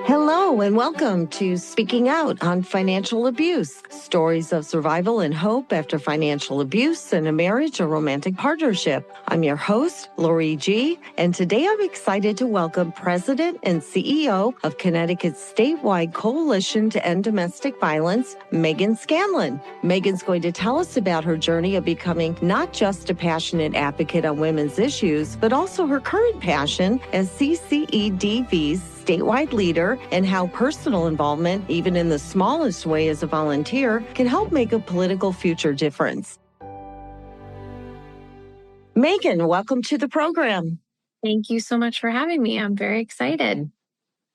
Hello and welcome to Speaking Out on Financial Abuse, stories of survival and hope after financial abuse in a marriage or romantic partnership. I'm your host, Lori G., and today I'm excited to welcome President and CEO of Connecticut's statewide Coalition to End Domestic Violence, Meghan Scanlon. Meghan's going to tell us about her journey of becoming not just a passionate advocate on women's issues, but also her current passion as CCADV's statewide leader and how personal involvement, even in the smallest way as a volunteer, can help make a political future difference. Meghan, welcome to the program. Thank you so much for having me. I'm very excited.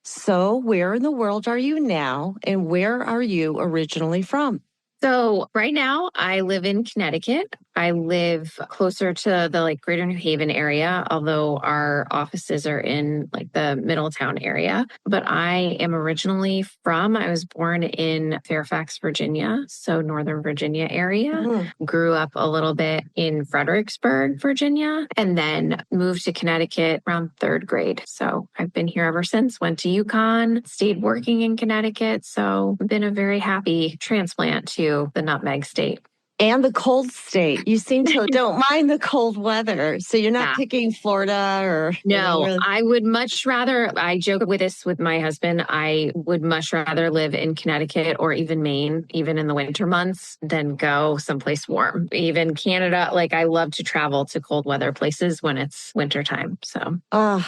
So, where in the world are you now, and where are you originally from? So right now I live in Connecticut. I live closer to the greater New Haven area, although our offices are in the Middletown area. But I am originally I was born in Fairfax, Virginia, so Northern Virginia area. Grew up a little bit in Fredericksburg, Virginia, and then moved to Connecticut around third grade. So I've been here ever since, went to UConn, stayed working in Connecticut. So I've been a very happy transplant to the Nutmeg State. And the cold state. You seem to don't mind the cold weather. So you're not picking Florida or... No, I would much rather, I joke with my husband, I would much rather live in Connecticut or even Maine, even in the winter months, than go someplace warm. Even Canada, I love to travel to cold weather places when it's wintertime. So,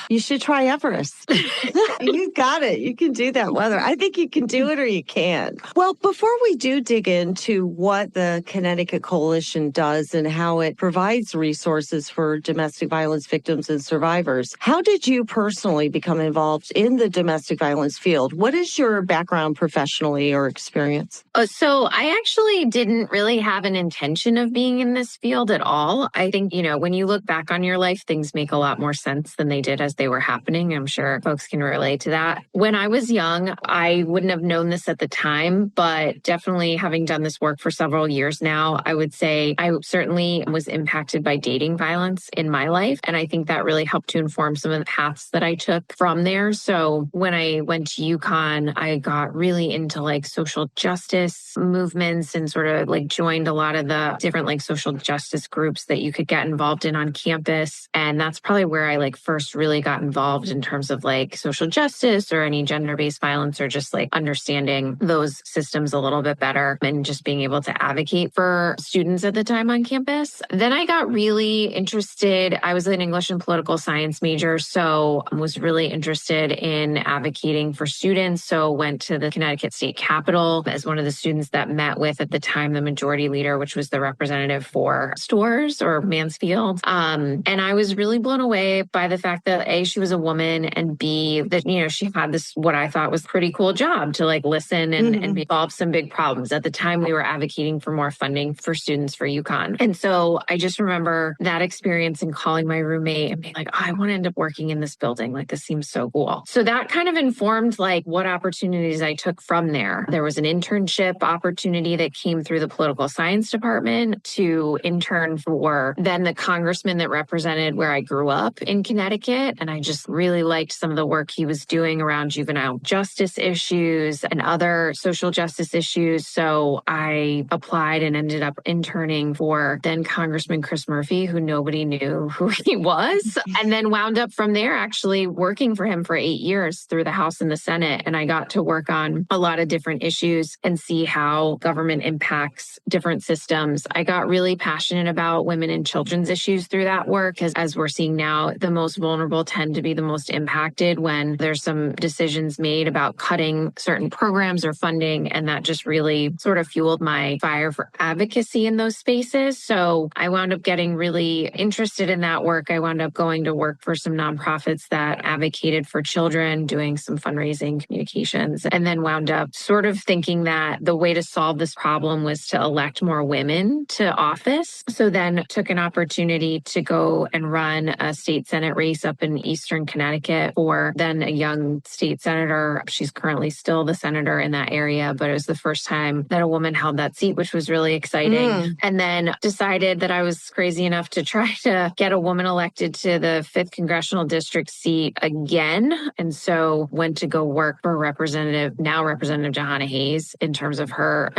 you should try Everest. You got it. You can do that weather. I think you can do it or you can't. Well, before we do dig into what the Connecticut Coalition does and how it provides resources for domestic violence victims and survivors, how did you personally become involved in the domestic violence field? What is your background professionally or experience? So I actually didn't really have an intention of being in this field at all. I think, when you look back on your life, things make a lot more sense than they did as they were happening. I'm sure folks can relate to that. When I was young, I wouldn't have known this at the time, but definitely having done this work for several years now, I would say I certainly was impacted by dating violence in my life. And I think that really helped to inform some of the paths that I took from there. So when I went to UConn, I got really into social justice movements and sort of joined a lot of the different social justice groups that you could get involved in on campus. And that's probably where I first really got involved in terms of social justice or any gender-based violence, or just understanding those systems a little bit better and just being able to advocate for students at the time on campus. Then I got really interested. I was an English and political science major, so I was really interested in advocating for students. So went to the Connecticut State Capitol as one of the students that met with, at the time, the majority leader, which was the representative for Storrs or Mansfield. And I was really blown away by the fact that A, she was a woman, and B, that, she had this, what I thought was pretty cool job to listen and solve some big problems. At the time, we were advocating for more funding for students for UConn. And so I just remember that experience and calling my roommate and being I want to end up working in this building. This seems so cool. So that kind of informed what opportunities I took from there. There was an internship opportunity that came through the political science department to intern for then the congressman that represented where I grew up in Connecticut. And I just really liked some of the work he was doing around juvenile justice issues and other social justice issues. So I applied and ended up interning for then Congressman Chris Murphy, who nobody knew who he was, and then wound up from there actually working for him for 8 years through the House and the Senate. And I got to work on a lot of different issues and see how government impacts different systems. I got really passionate about women and children's issues through that work, because as we're seeing now, the most vulnerable tend to be the most impacted when there's some decisions made about cutting certain programs or funding. And that just really sort of fueled my fire for advocacy in those spaces. So I wound up getting really interested in that work. I wound up going to work for some nonprofits that advocated for children, doing some fundraising communications, and then wound up sort of thinking that the way to solve this problem was to elect more women to office. So then took an opportunity to go and run a state Senate race up in Eastern Connecticut for then a young state senator. She's currently still the senator in that area, but it was the first time that a woman held that seat, which was really exciting. exciting. And then decided that I was crazy enough to try to get a woman elected to the 5th Congressional District seat again. And so went to go work for now Representative Jahana Hayes in terms of her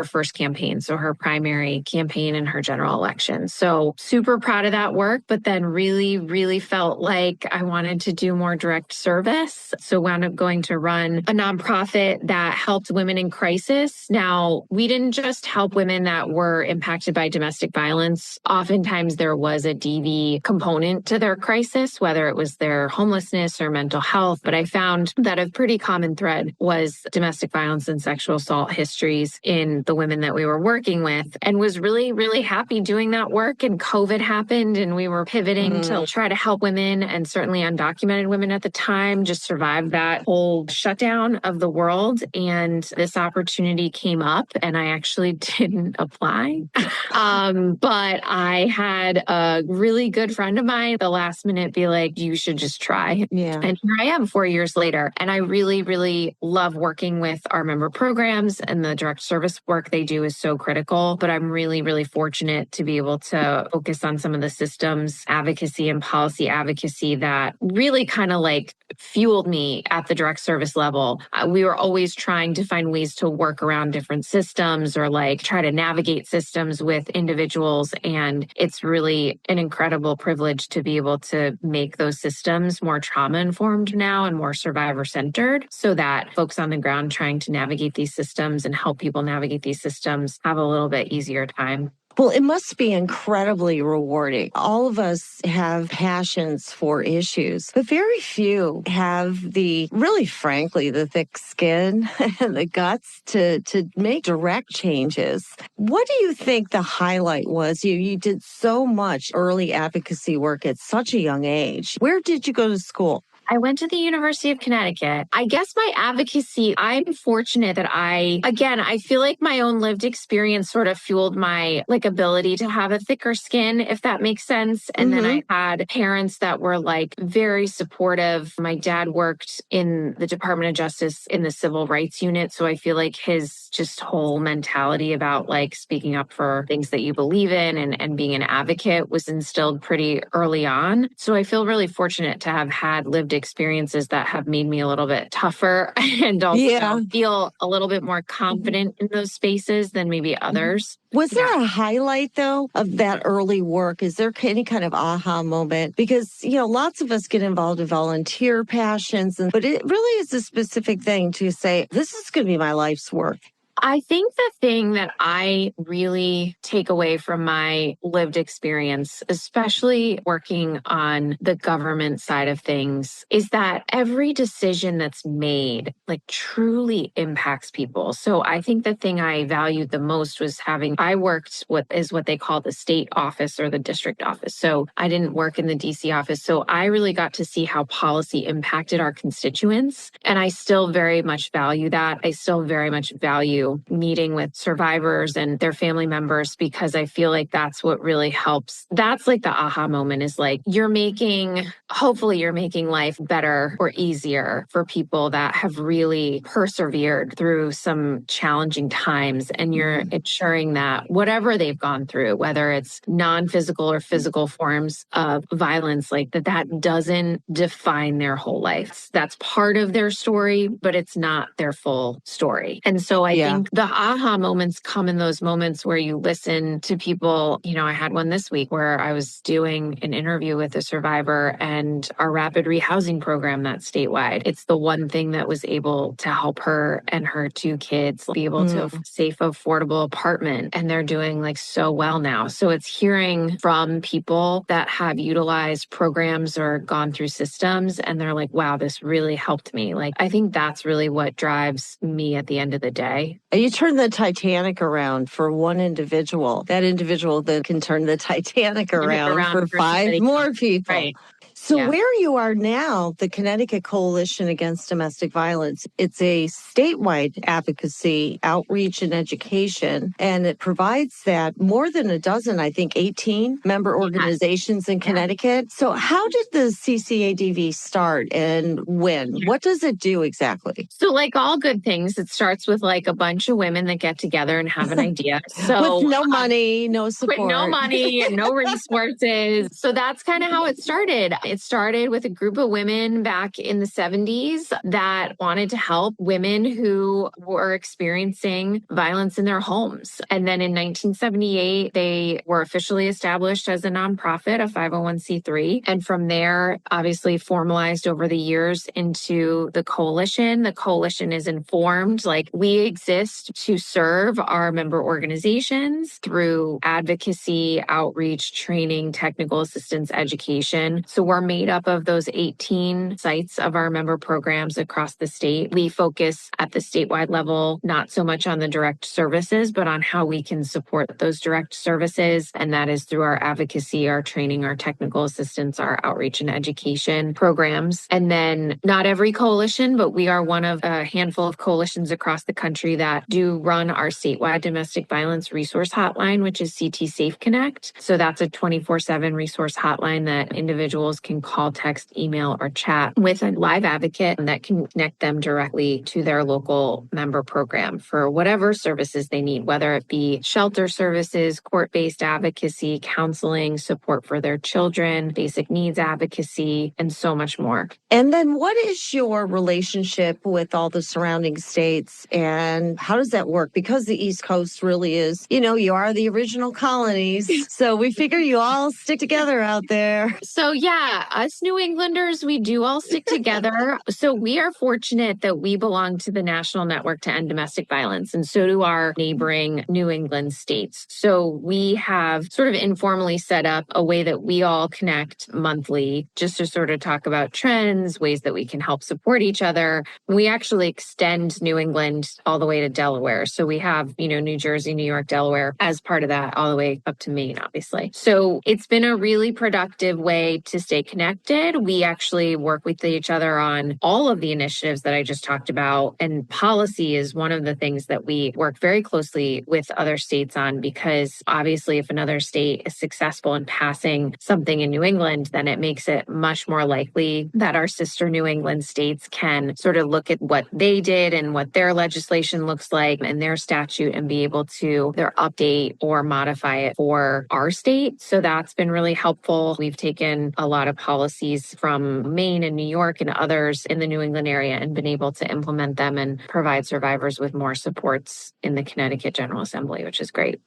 first campaign. So her primary campaign and her general election. So super proud of that work, but then really, really felt like I wanted to do more direct service. So wound up going to run a nonprofit that helped women in crisis. Now, we didn't just help women that were impacted by domestic violence. Oftentimes there was a DV component to their crisis, whether it was their homelessness or mental health. But I found that a pretty common thread was domestic violence and sexual assault histories in the women that we were working with, and was really, really happy doing that work. And COVID happened and we were pivoting to try to help women, and certainly undocumented women at the time just survived that whole shutdown of the world. And this opportunity came up and I actually didn't apply. But I had a really good friend of mine at the last minute be like, you should just try. Yeah. And here I am 4 years later. And I really, really love working with our member programs, and the direct service work they do is so critical. But I'm really, really fortunate to be able to focus on some of the systems advocacy and policy advocacy that really kind of like fueled me at the direct service level. We were always trying to find ways to work around different systems or like try to navigate systems with individuals. And it's really an incredible privilege to be able to make those systems more trauma informed now and more survivor centered, so that folks on the ground trying to navigate these systems and help people navigate these systems have a little bit easier time. Well, it must be incredibly rewarding. All of us have passions for issues, but very few have really frankly, the thick skin and the guts to make direct changes. What do you think the highlight was? You did so much early advocacy work at such a young age. Where did you go to school? I went to the University of Connecticut. I guess my advocacy, I'm fortunate that I feel like my own lived experience sort of fueled my ability to have a thicker skin, if that makes sense. And then I had parents that were very supportive. My dad worked in the Department of Justice in the Civil Rights Unit. So I feel like his just whole mentality about speaking up for things that you believe in and being an advocate was instilled pretty early on. So I feel really fortunate to have had lived experiences that have made me a little bit tougher and also feel a little bit more confident in those spaces than maybe others. Was there a highlight, though, of that early work? Is there any kind of aha moment? Because, lots of us get involved in volunteer passions, but it really is a specific thing to say, this is going to be my life's work. I think the thing that I really take away from my lived experience, especially working on the government side of things, is that every decision that's made truly impacts people. So I think the thing I valued the most was I worked what they call the state office or the district office. So I didn't work in the DC office. So I really got to see how policy impacted our constituents. And I still very much value that. I still very much value meeting with survivors and their family members, because I feel like that's what really helps. That's the aha moment is hopefully you're making life better or easier for people that have really persevered through some challenging times. And you're ensuring that whatever they've gone through, whether it's non-physical or physical forms of violence, that doesn't define their whole life. That's part of their story, but it's not their full story. And so I think the aha moments come in those moments where you listen to people. I had one this week where I was doing an interview with a survivor, and our rapid rehousing program that's statewide, it's the one thing that was able to help her and her 2 kids be able to have a safe, affordable apartment. And they're doing so well now. So it's hearing from people that have utilized programs or gone through systems, and they're like, wow, this really helped me. I think that's really what drives me at the end of the day. You turn the Titanic around for one individual. That individual then can turn the Titanic around for 5 more people. Right. So where you are now, the Connecticut Coalition Against Domestic Violence, it's a statewide advocacy, outreach, and education, and it provides that more than a dozen, I think 18 member organizations in Connecticut. So how did the CCADV start and when? What does it do exactly? So like all good things, it starts with like a bunch of women that get together and have an idea. So with no money, no support. With no money and no resources. So that's kind of how it started. It started with a group of women back in the 70s that wanted to help women who were experiencing violence in their homes. And then in 1978, they were officially established as a nonprofit, a 501c3. And from there, obviously formalized over the years into the coalition. The coalition is informed, like we exist to serve our member organizations through advocacy, outreach, training, technical assistance, education. So we're made up of those 18 sites of our member programs across the state. We focus at the statewide level, not so much on the direct services, but on how we can support those direct services. And that is through our advocacy, our training, our technical assistance, our outreach and education programs. And then not every coalition, but we are one of a handful of coalitions across the country that do run our statewide domestic violence resource hotline, which is CT Safe Connect. So that's a 24/7 resource hotline that individuals can call, text, email, or chat with a live advocate that can connect them directly to their local member program for whatever services they need, whether it be shelter services, court-based advocacy, counseling, support for their children, basic needs advocacy, and so much more. And then what is your relationship with all the surrounding states and how does that work? Because the East Coast really is, you are the original colonies. So we figure you all stick together out there. So yeah, us New Englanders, we do all stick together. So we are fortunate that we belong to the National Network to End Domestic Violence, and so do our neighboring New England states. So we have sort of informally set up a way that we all connect monthly just to sort of talk about trends, ways that we can help support each other. We actually extend New England all the way to Delaware. So we have, New Jersey, New York, Delaware as part of that, all the way up to Maine, obviously. So it's been a really productive way to stay connected. We actually work with each other on all of the initiatives that I just talked about. And policy is one of the things that we work very closely with other states on, because obviously if another state is successful in passing something in New England, then it makes it much more likely that our sister New England states can sort of look at what they did and what their legislation looks like and their statute and be able to either update or modify it for our state. So that's been really helpful. We've taken a lot of policies from Maine and New York and others in the New England area and been able to implement them and provide survivors with more supports in the Connecticut General Assembly, which is great.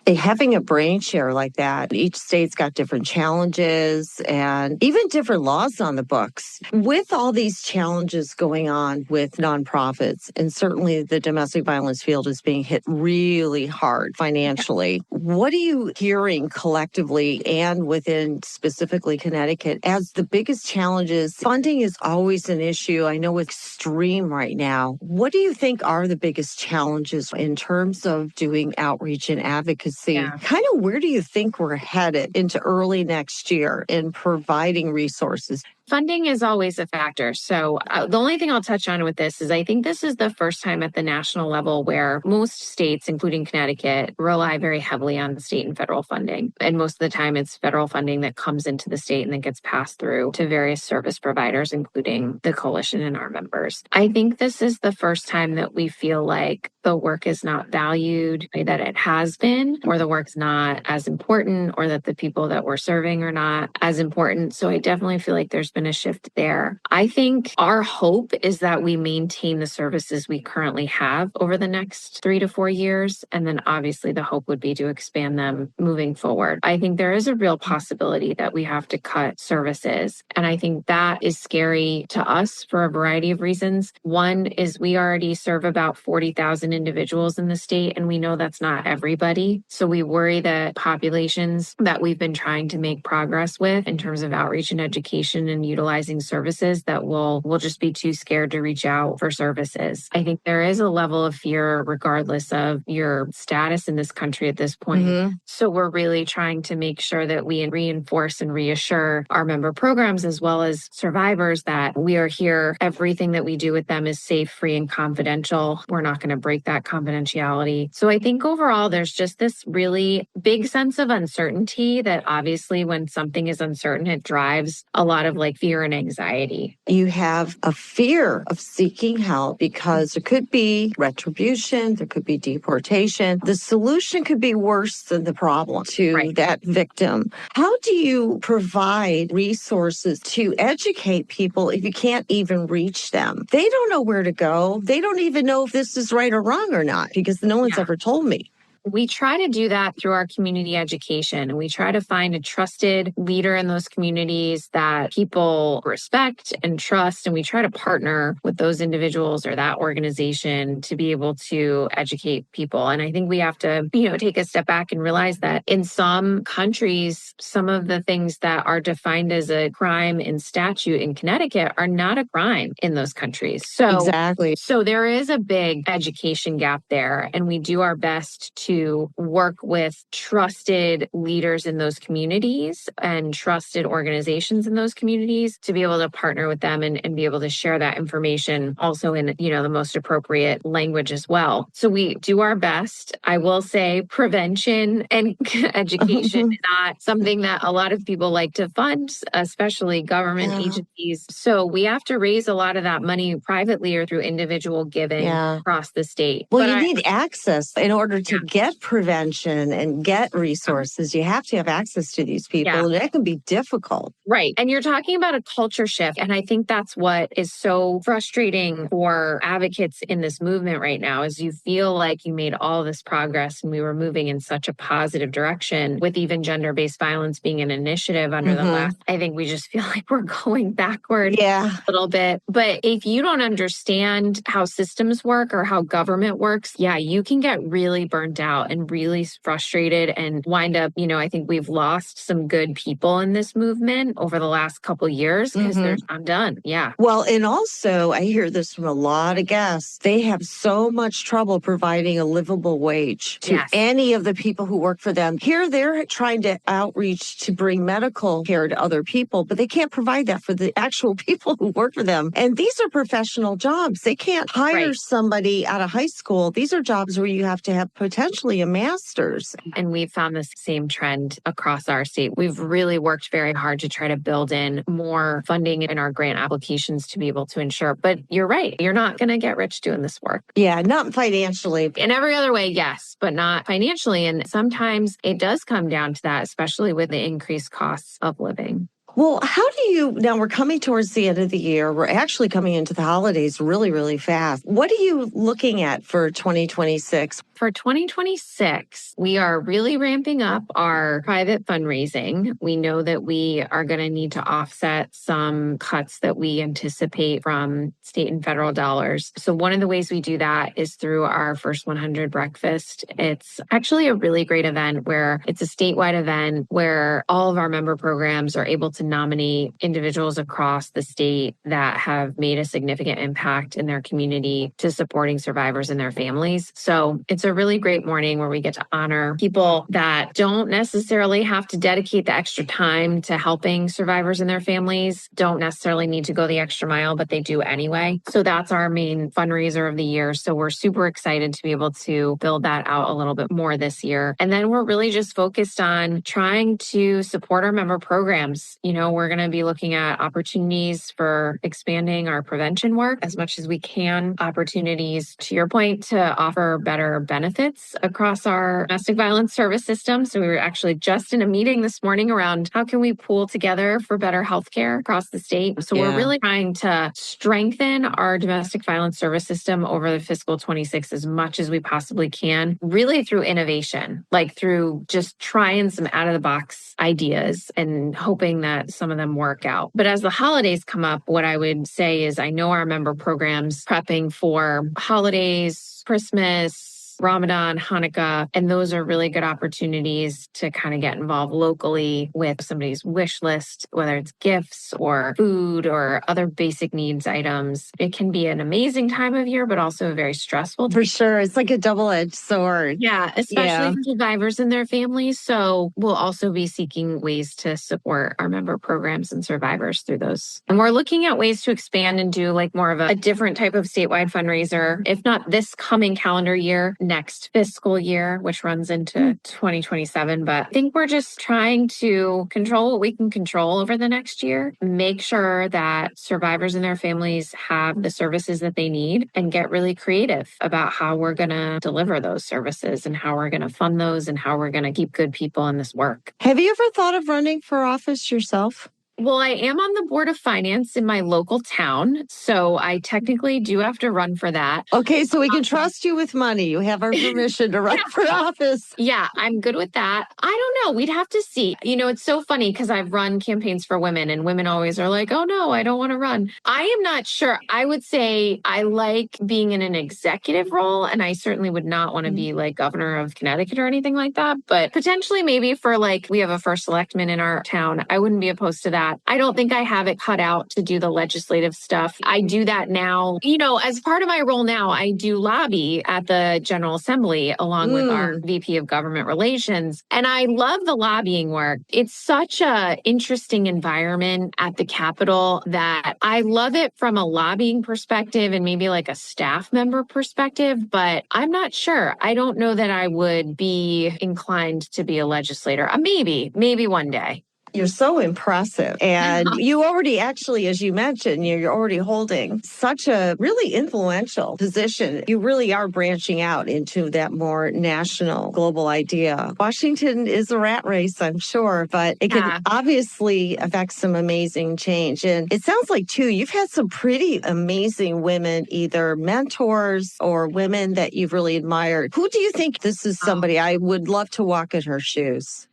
Having a brain share like that, each state's got different challenges and even different laws on the books. With all these challenges going on with nonprofits, and certainly the domestic violence field is being hit really hard financially, what are you hearing collectively and within specifically Connecticut as the biggest challenges? Funding is always an issue. I know it's extreme right now. What do you think are the biggest challenges in terms of doing outreach and advocacy? Kind of where do you think we're headed into early next year in providing resources? Funding is always a factor. So the only thing I'll touch on with this is I think this is the first time at the national level where most states, including Connecticut, rely very heavily on state and federal funding. And most of the time it's federal funding that comes into the state and then gets passed through to various service providers, including the coalition and our members. I think this is the first time that we feel like the work is not valued the way that it has been, or the work's not as important, or that the people that we're serving are not as important. So I definitely feel like there's been a shift there. I think our hope is that we maintain the services we currently have over the next 3 to 4 years. And then obviously the hope would be to expand them moving forward. I think there is a real possibility that we have to cut services. And I think that is scary to us for a variety of reasons. One is we already serve about 40,000 individuals in the state, and we know that's not everybody. So we worry that populations that we've been trying to make progress with in terms of outreach and education and utilizing services that will just be too scared to reach out for services. I think there is a level of fear regardless of your status in this country at this point. Mm-hmm. So we're really trying to make sure that we reinforce and reassure our member programs as well as survivors that we are here. Everything that we do with them is safe, free, and confidential. We're not going to break that confidentiality. So I think overall, there's just this really big sense of uncertainty that obviously when something is uncertain, it drives a lot of like fear and anxiety. You have a fear of seeking help because there could be retribution, there could be deportation. The solution could be worse than the problem to that victim. How do you provide resources to educate people if you can't even reach them? They don't know where to go. They don't even know if this is right or wrong or not because no one's ever told me. We try to do that through our community education. And we try to find a trusted leader in those communities that people respect and trust. And we try to partner with those individuals or that organization to be able to educate people. And I think we have to, take a step back and realize that in some countries, some of the things that are defined as a crime in statute in Connecticut are not a crime in those countries. Exactly. So there is a big education gap there. And we do our best to work with trusted leaders in those communities and trusted organizations in those communities to be able to partner with them and be able to share that information also in, the most appropriate language as well. So we do our best. I will say prevention and education is not something that a lot of people like to fund, especially government agencies. So we have to raise a lot of that money privately or through individual giving across the state. Well, you need access in order to get prevention and get resources. You have to have access to these people, and that can be difficult. Right. And you're talking about a culture shift. And I think that's what is so frustrating for advocates in this movement right now is you feel like you made all this progress and we were moving in such a positive direction with even gender-based violence being an initiative under the last. I think we just feel like we're going backward a little bit. But if you don't understand how systems work or how government works, you can get really burnt out and really frustrated and wind up, I think we've lost some good people in this movement over the last couple years because I'm done. Yeah. Well, and also I hear this from a lot of guests. They have so much trouble providing a livable wage to any of the people who work for them. Here they're trying to outreach to bring medical care to other people, but they can't provide that for the actual people who work for them. And these are professional jobs. They can't hire somebody out of high school. These are jobs where you have to have potentially a master's. And we've found this same trend across our state. We've really worked very hard to try to build in more funding in our grant applications to be able to ensure. But you're right. You're not going to get rich doing this work. Yeah, not financially. In every other way, yes, but not financially. And sometimes it does come down to that, especially with the increased costs of living. Well, how do you, now we're coming towards the end of the year. We're actually coming into the holidays really, really fast. What are you looking at for 2026? For 2026, we are really ramping up our private fundraising. We know that we are going to need to offset some cuts that we anticipate from state and federal dollars. So one of the ways we do that is through our First 100 breakfast. It's actually a really great event where it's a statewide event where all of our member programs are able to nominate individuals across the state that have made a significant impact in their community to supporting survivors and their families. So it's a really great morning where we get to honor people that don't necessarily have to dedicate the extra time to helping survivors and their families, don't necessarily need to go the extra mile, but they do anyway. So that's our main fundraiser of the year. So we're super excited to be able to build that out a little bit more this year. And then we're really just focused on trying to support our member programs. We're going to be looking at opportunities for expanding our prevention work as much as we can, opportunities, to your point, to offer better benefits across our domestic violence service system. So we were actually just in a meeting this morning around how can we pool together for better healthcare across the state. So we're really trying to strengthen our domestic violence service system over the fiscal 26 as much as we possibly can, really through innovation, like through just trying some out of the box ideas and hoping that some of them work out. But as the holidays come up, what I would say is I know our member programs prepping for holidays, Christmas, Ramadan, Hanukkah, and those are really good opportunities to kind of get involved locally with somebody's wish list, whether it's gifts or food or other basic needs items. It can be an amazing time of year, but also a very stressful time. For sure. It's like a double-edged sword. Yeah, especially for survivors and their families. So we'll also be seeking ways to support our member programs and survivors through those. And we're looking at ways to expand and do like more of a different type of statewide fundraiser, if not this coming calendar year, next fiscal year, which runs into 2027. But I think we're just trying to control what we can control over the next year, make sure that survivors and their families have the services that they need, and get really creative about how we're going to deliver those services and how we're going to fund those and how we're going to keep good people in this work. Have you ever thought of running for office yourself? Well, I am on the board of finance in my local town, so I technically do have to run for that. Okay, so we can trust you with money. You have our permission to run for office. Yeah, I'm good with that. I don't know. We'd have to see. You know, it's so funny because I've run campaigns for women and women always are like, oh no, I don't want to run. I am not sure. I would say I like being in an executive role, and I certainly would not want to be like governor of Connecticut or anything like that. But potentially maybe for like, we have a first selectman in our town. I wouldn't be opposed to that. I don't think I have it cut out to do the legislative stuff. I do that now. You know, as part of my role now, I do lobby at the General Assembly along with our VP of Government Relations. And I love the lobbying work. It's such an interesting environment at the Capitol that I love it from a lobbying perspective and maybe like a staff member perspective, but I'm not sure. I don't know that I would be inclined to be a legislator. Maybe one day. You're so impressive. And you already actually, as you mentioned, you're already holding such a really influential position. You really are branching out into that more national, global idea. Washington is a rat race, I'm sure, but it can obviously affect some amazing change. And it sounds like, too, you've had some pretty amazing women, either mentors or women that you've really admired. Who do you think this is somebody I would love to walk in her shoes?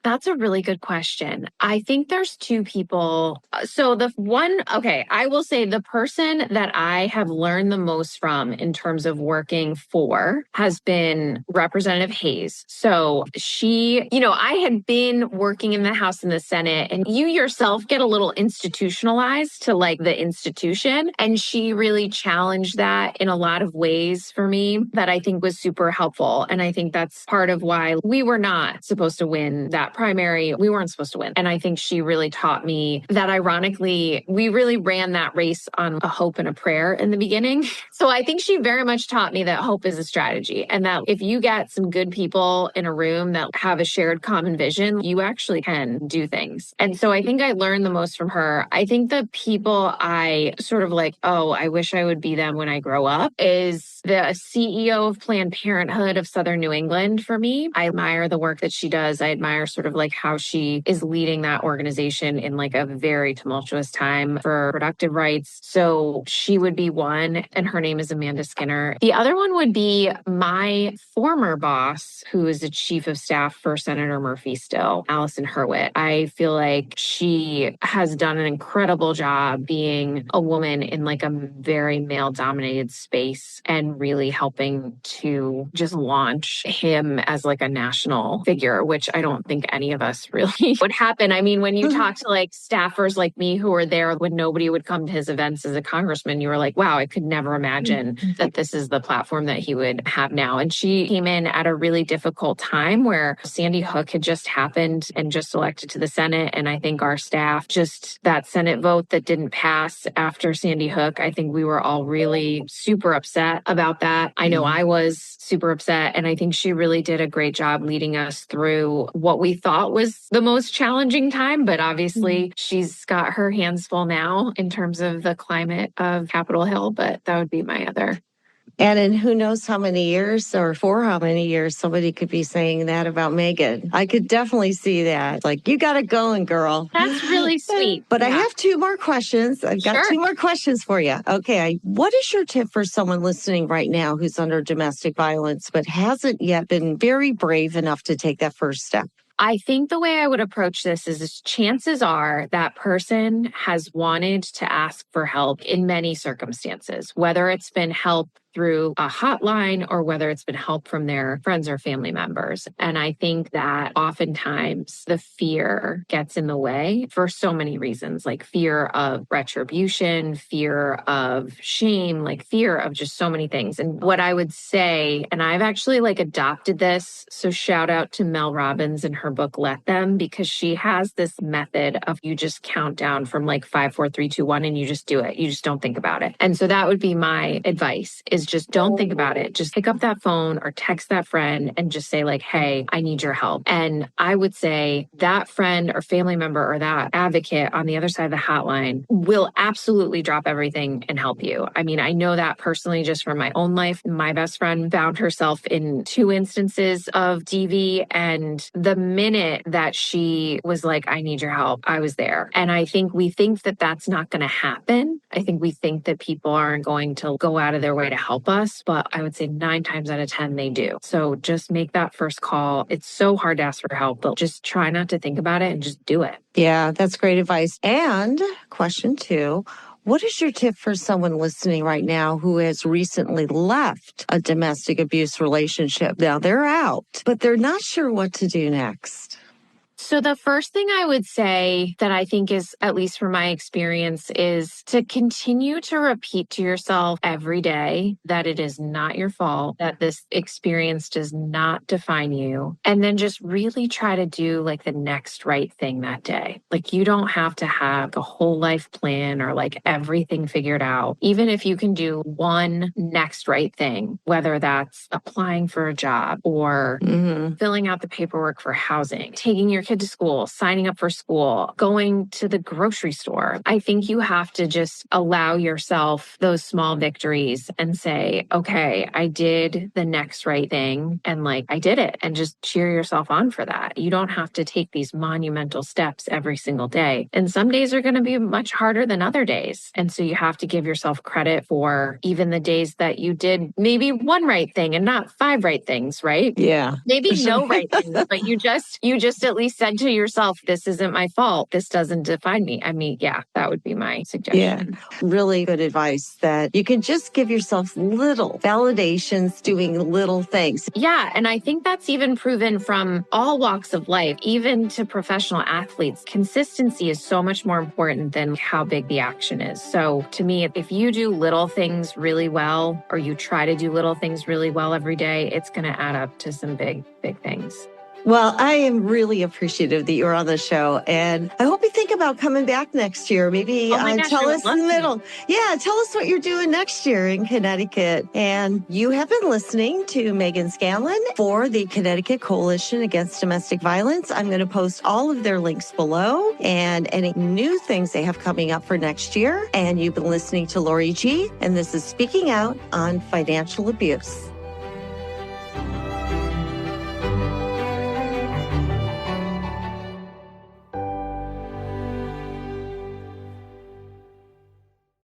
That's a really good question. I think there's two people. So I will say the person that I have learned the most from in terms of working for has been Representative Hayes. So she, I had been working in the House and the Senate, and you yourself get a little institutionalized to like the institution. And she really challenged that in a lot of ways for me that I think was super helpful. And I think that's part of why we were not supposed to win that primary. We weren't supposed to win. And I think she really taught me that, ironically, we really ran that race on a hope and a prayer in the beginning. So I think she very much taught me that hope is a strategy, and that if you get some good people in a room that have a shared common vision, you actually can do things. And so I think I learned the most from her. I think the people I sort of like, oh, I wish I would be them when I grow up, is the CEO of Planned Parenthood of Southern New England for me. I admire the work that she does. I admire sort of like how she is leading that organization in like a very tumultuous time for reproductive rights. So she would be one, and her name is Amanda Skinner. The other one would be my former boss, who is the chief of staff for Senator Murphy still, Allison Hurwitz. I feel like she has done an incredible job being a woman in like a very male-dominated space and really helping to just launch him as like a national figure, which I don't think any of us really would happen. I mean, when you talk to like staffers like me who were there when nobody would come to his events as a congressman, you were like, wow, I could never imagine that this is the platform that he would have now. And she came in at a really difficult time where Sandy Hook had just happened and just elected to the Senate. And I think our staff, just that Senate vote that didn't pass after Sandy Hook, I think we were all really super upset about that. I know I was super upset. And I think she really did a great job leading us through what we thought was the most challenging time. But obviously she's got her hands full now in terms of the climate of Capitol Hill. But that would be my other. And in who knows how many years or for how many years somebody could be saying that about Meghan. I could definitely see that. Like, you got it going, girl. That's really sweet. But I have two more questions. I've got two more questions for you. Okay. What is your tip for someone listening right now who's under domestic violence but hasn't yet been very brave enough to take that first step? I think the way I would approach this is chances are that person has wanted to ask for help in many circumstances, whether it's been help through a hotline or whether it's been help from their friends or family members. And I think that oftentimes the fear gets in the way for so many reasons, like fear of retribution, fear of shame, like fear of just so many things. And what I would say, and I've actually adopted this. So shout out to Mel Robbins and her book, Let Them, because she has this method of you just count down from 5, 4, 3, 2, 1, and you just do it. You just don't think about it. And so that would be my advice, is just don't think about it. Just pick up that phone or text that friend and just say hey, I need your help. And I would say that friend or family member or that advocate on the other side of the hotline will absolutely drop everything and help you. I mean, I know that personally just from my own life. My best friend found herself in 2 instances of DV, and the minute that she was I need your help, I was there. And I think we think that that's not going to happen. I think we think that people aren't going to go out of their way to help us, but I would say 9 times out of 10, they do. So just make that first call. It's so hard to ask for help, but just try not to think about it and just do it. Yeah, that's great advice. And question 2, what is your tip for someone listening right now who has recently left a domestic abuse relationship? Now they're out, but they're not sure what to do next. So the first thing I would say that I think is, at least from my experience, is to continue to repeat to yourself every day that it is not your fault, that this experience does not define you. And then just really try to do the next right thing that day. You don't have to have a whole life plan or everything figured out. Even if you can do one next right thing, whether that's applying for a job or filling out the paperwork for housing, taking your kid to school, signing up for school, going to the grocery store. I think you have to just allow yourself those small victories and say, okay, I did the next right thing and I did it, and just cheer yourself on for that. You don't have to take these monumental steps every single day. And some days are going to be much harder than other days. And so you have to give yourself credit for even the days that you did maybe one right thing and not 5 right things, right? Yeah. Maybe no right things, but you just at least said to yourself, this isn't my fault. This doesn't define me. I mean, yeah, that would be my suggestion. Yeah, really good advice that you can just give yourself little validations doing little things. Yeah, and I think that's even proven from all walks of life, even to professional athletes. Consistency is so much more important than how big the action is. So to me, if you do little things really well, or you try to do little things really well every day, it's going to add up to some big, big things. Well, I am really appreciative that you're on the show, and I hope you think about coming back next year. Maybe tell us in the middle. Yeah, tell us what you're doing next year in Connecticut. And you have been listening to Meghan Scanlon for the Connecticut Coalition Against Domestic Violence. I'm going to post all of their links below and any new things they have coming up for next year. And you've been listening to Lori G, and this is Speaking Out on Financial Abuse.